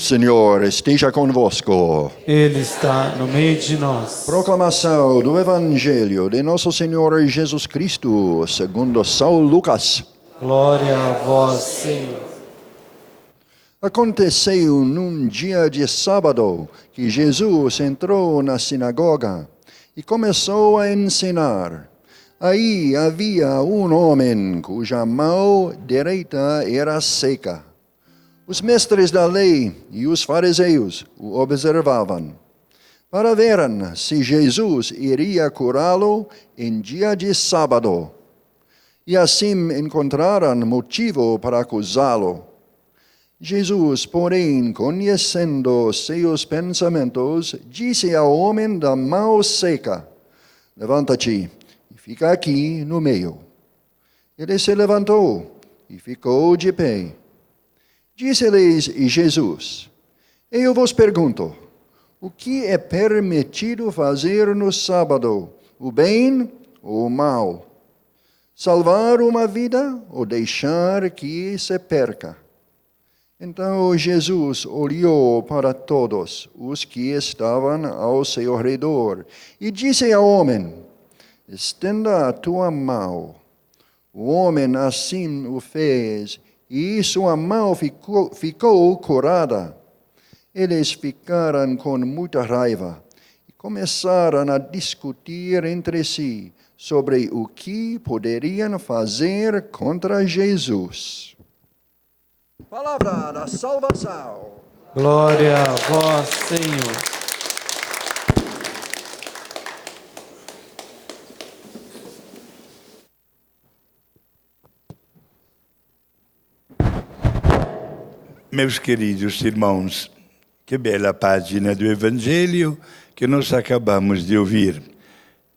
Senhor esteja convosco. Ele está no meio de nós. Proclamação do Evangelho de Nosso Senhor Jesus Cristo, segundo São Lucas. Glória a vós, Senhor. Aconteceu num dia de sábado que Jesus entrou na sinagoga e começou a ensinar. Aí havia um homem cuja mão direita era seca. Os mestres da lei e os fariseus o observavam, para verem se Jesus iria curá-lo em dia de sábado, e assim encontraram motivo para acusá-lo. Jesus, porém, conhecendo seus pensamentos, disse ao homem da mão seca: levanta-te e fica aqui no meio. Ele se levantou e ficou de pé. Disse-lhes Jesus: eu vos pergunto, o que é permitido fazer no sábado, o bem ou o mal? Salvar uma vida ou deixar que se perca? Então Jesus olhou para todos os que estavam ao seu redor e disse ao homem: estenda a tua mão. O homem assim o fez, e sua mão ficou curada. Eles ficaram com muita raiva e começaram a discutir entre si sobre o que poderiam fazer contra Jesus. Palavra da salvação. Glória a vós, Senhor. Meus queridos irmãos, que bela página do Evangelho que nós acabamos de ouvir.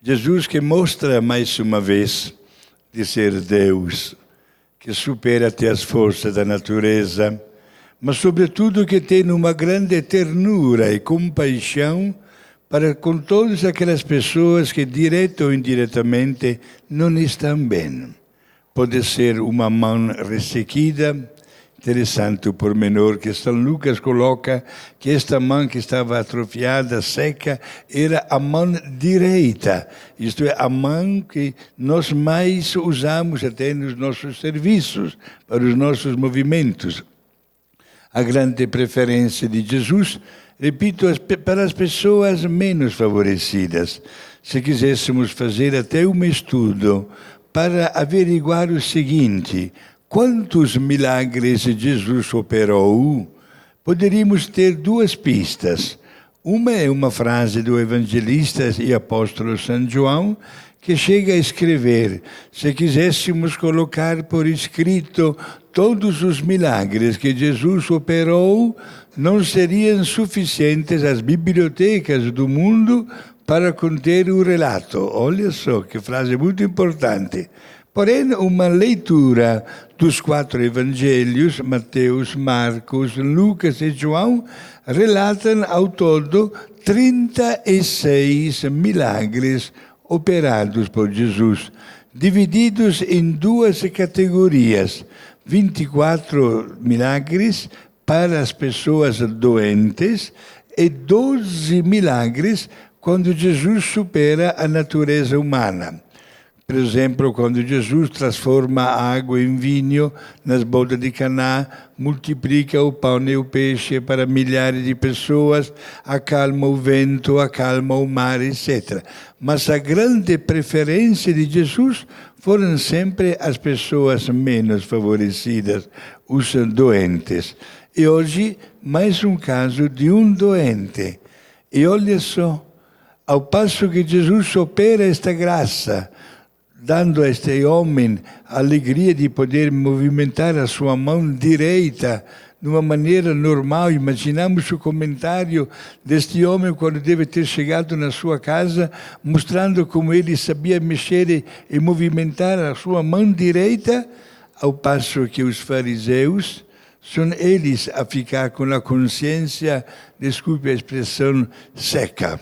Jesus que mostra mais uma vez de ser Deus, que supera até as forças da natureza, mas sobretudo que tem uma grande ternura e compaixão para com todas aquelas pessoas que, direto ou indiretamente, não estão bem. Pode ser uma mão ressequida. Interessante o pormenor que São Lucas coloca que esta mão que estava atrofiada, seca, era a mão direita. Isto é, a mão que nós mais usamos até nos nossos serviços, para os nossos movimentos. A grande preferência de Jesus, repito, para as pessoas menos favorecidas. Se quiséssemos fazer até um estudo para averiguar o seguinte: quantos milagres Jesus operou? Poderíamos ter duas pistas. Uma é uma frase do evangelista e apóstolo São João, que chega a escrever: se quiséssemos colocar por escrito todos os milagres que Jesus operou, não seriam suficientes as bibliotecas do mundo para conter o relato. Olha só, que frase muito importante. Porém, uma leitura dos 4 evangelhos, Mateus, Marcos, Lucas e João, relatam ao todo 36 milagres operados por Jesus, divididos em 2 categorias: 24 milagres para as pessoas doentes e 12 milagres quando Jesus supera a natureza humana. Por exemplo, quando Jesus transforma a água em vinho nas bodas de Caná, multiplica o pão e o peixe para milhares de pessoas, acalma o vento, acalma o mar, etc. Mas a grande preferência de Jesus foram sempre as pessoas menos favorecidas, os doentes. E hoje, mais um caso de um doente. E olha só, ao passo que Jesus opera esta graça, dando a este homem a alegria de poder movimentar a sua mão direita de uma maneira normal. Imaginamos o comentário deste homem quando deve ter chegado na sua casa, mostrando como ele sabia mexer e movimentar a sua mão direita, ao passo que os fariseus são eles a ficar com a consciência, desculpe a expressão, seca,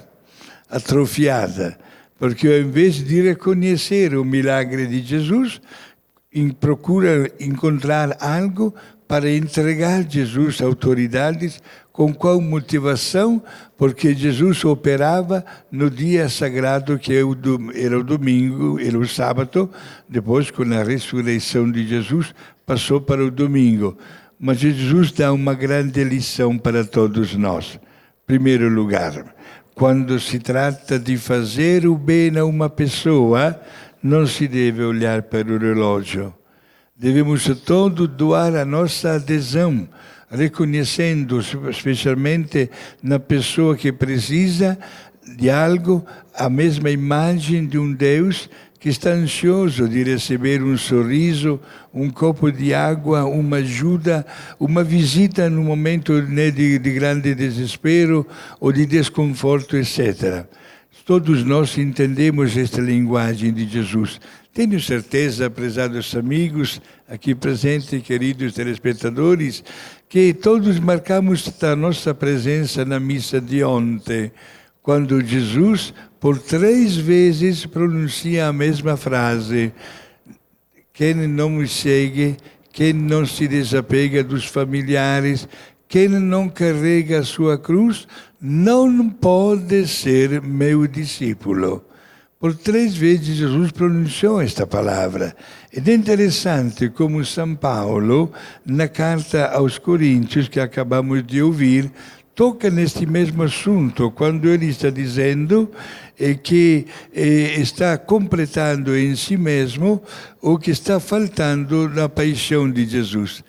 atrofiada. Porque ao invés de reconhecer o milagre de Jesus, procura encontrar algo para entregar Jesus às autoridades. Com qual motivação? Porque Jesus operava no dia sagrado que era o domingo, era o sábado. Depois, com a ressurreição de Jesus, passou para o domingo. Mas Jesus dá uma grande lição para todos nós. Em primeiro lugar, quando se trata de fazer o bem a uma pessoa, não se deve olhar para o relógio. Devemos todos doar a nossa adesão, reconhecendo, especialmente na pessoa que precisa de algo, a mesma imagem de um Deus que está ansioso de receber um sorriso, um copo de água, uma ajuda, uma visita no momento de grande desespero ou de desconforto, etc. Todos nós entendemos esta linguagem de Jesus. Tenho certeza, prezados amigos, aqui presentes, queridos telespectadores, que todos marcamos a nossa presença na missa de ontem, quando Jesus, por 3 vezes, pronuncia a mesma frase: quem não me segue, quem não se desapega dos familiares, quem não carrega a sua cruz, não pode ser meu discípulo. Por 3 vezes Jesus pronunciou esta palavra. Ed è interessante como São Paulo, na carta aos Coríntios, que acabamos de ouvir, toca neste mesmo assunto, quando ele está dizendo que está completando em si mesmo o que está faltando na paixão de Jesus.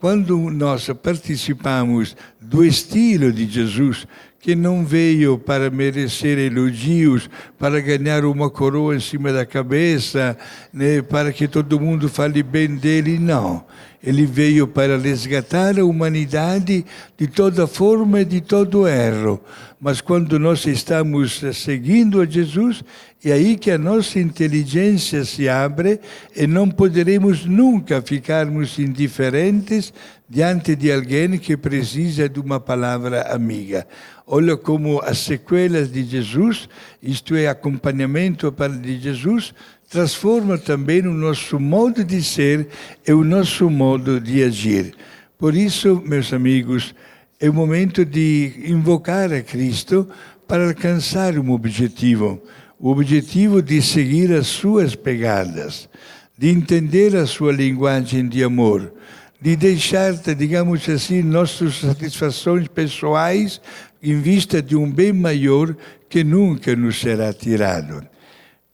Quando nós participamos do estilo de Jesus, que não veio para merecer elogios, para ganhar uma coroa em cima da cabeça, né, para que todo mundo fale bem dele, não. Ele veio para resgatar a humanidade de toda forma e de todo erro. Mas quando nós estamos seguindo a Jesus, é aí que a nossa inteligência se abre e não poderemos nunca ficarmos indiferentes diante de alguém que precisa de uma palavra amiga. Olha como as sequelas de Jesus, isto é, acompanhamento de Jesus, transforma também o nosso modo de ser e o nosso modo de agir. Por isso, meus amigos, é o momento de invocar a Cristo para alcançar um objetivo. O objetivo de seguir as suas pegadas, de entender a sua linguagem de amor, de deixar, digamos assim, nossas satisfações pessoais em vista de um bem maior que nunca nos será tirado.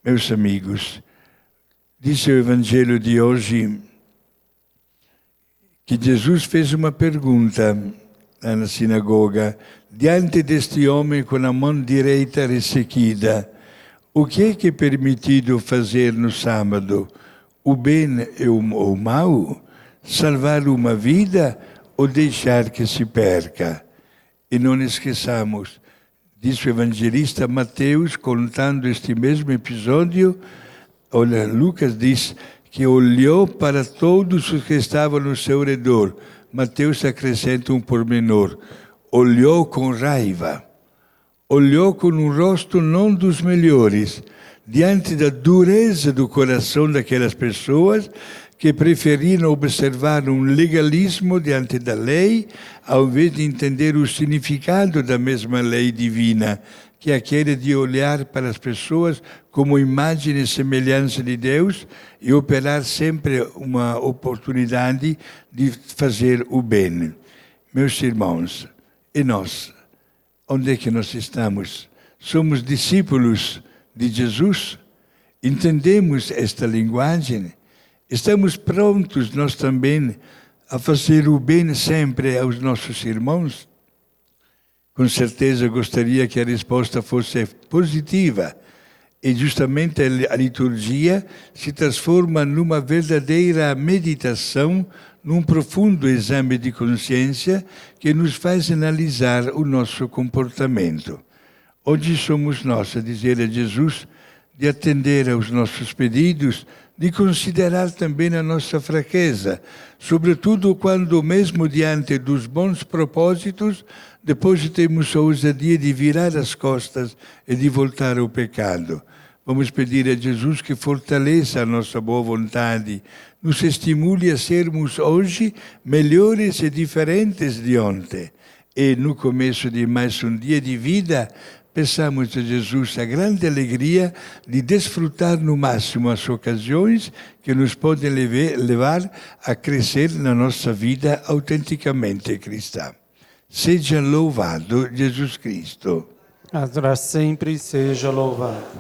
Meus amigos, diz o Evangelho de hoje que Jesus fez uma pergunta na sinagoga, diante deste homem com a mão direita ressequida: o que é permitido fazer no sábado? O bem ou o mal? Salvar uma vida ou deixar que se perca? E não esqueçamos, diz o evangelista Mateus, contando este mesmo episódio, olha, Lucas diz que olhou para todos os que estavam no seu redor. Mateus acrescenta um pormenor: olhou com raiva, olhou com um rosto não dos melhores, diante da dureza do coração daquelas pessoas que preferiram observar um legalismo diante da lei, ao invés de entender o significado da mesma lei divina, que é aquele de olhar para as pessoas como imagem e semelhança de Deus e operar sempre uma oportunidade de fazer o bem. Meus irmãos, e nós? Onde é que nós estamos? Somos discípulos de Jesus? Entendemos esta linguagem? Estamos prontos, nós também, a fazer o bem sempre aos nossos irmãos? Com certeza gostaria que a resposta fosse positiva. E justamente a liturgia se transforma numa verdadeira meditação, num profundo exame de consciência que nos faz analisar o nosso comportamento. Hoje somos nós a dizer a Jesus de atender aos nossos pedidos, de considerar também a nossa fraqueza, sobretudo quando, mesmo diante dos bons propósitos, depois temos a ousadia de virar as costas e de voltar ao pecado. Vamos pedir a Jesus que fortaleça a nossa boa vontade, nos estimule a sermos hoje melhores e diferentes de ontem. E no começo de mais um dia de vida, peçamos a Jesus a grande alegria de desfrutar no máximo as ocasiões que nos podem levar a crescer na nossa vida autenticamente cristã. Seja louvado Jesus Cristo. Para sempre seja louvado.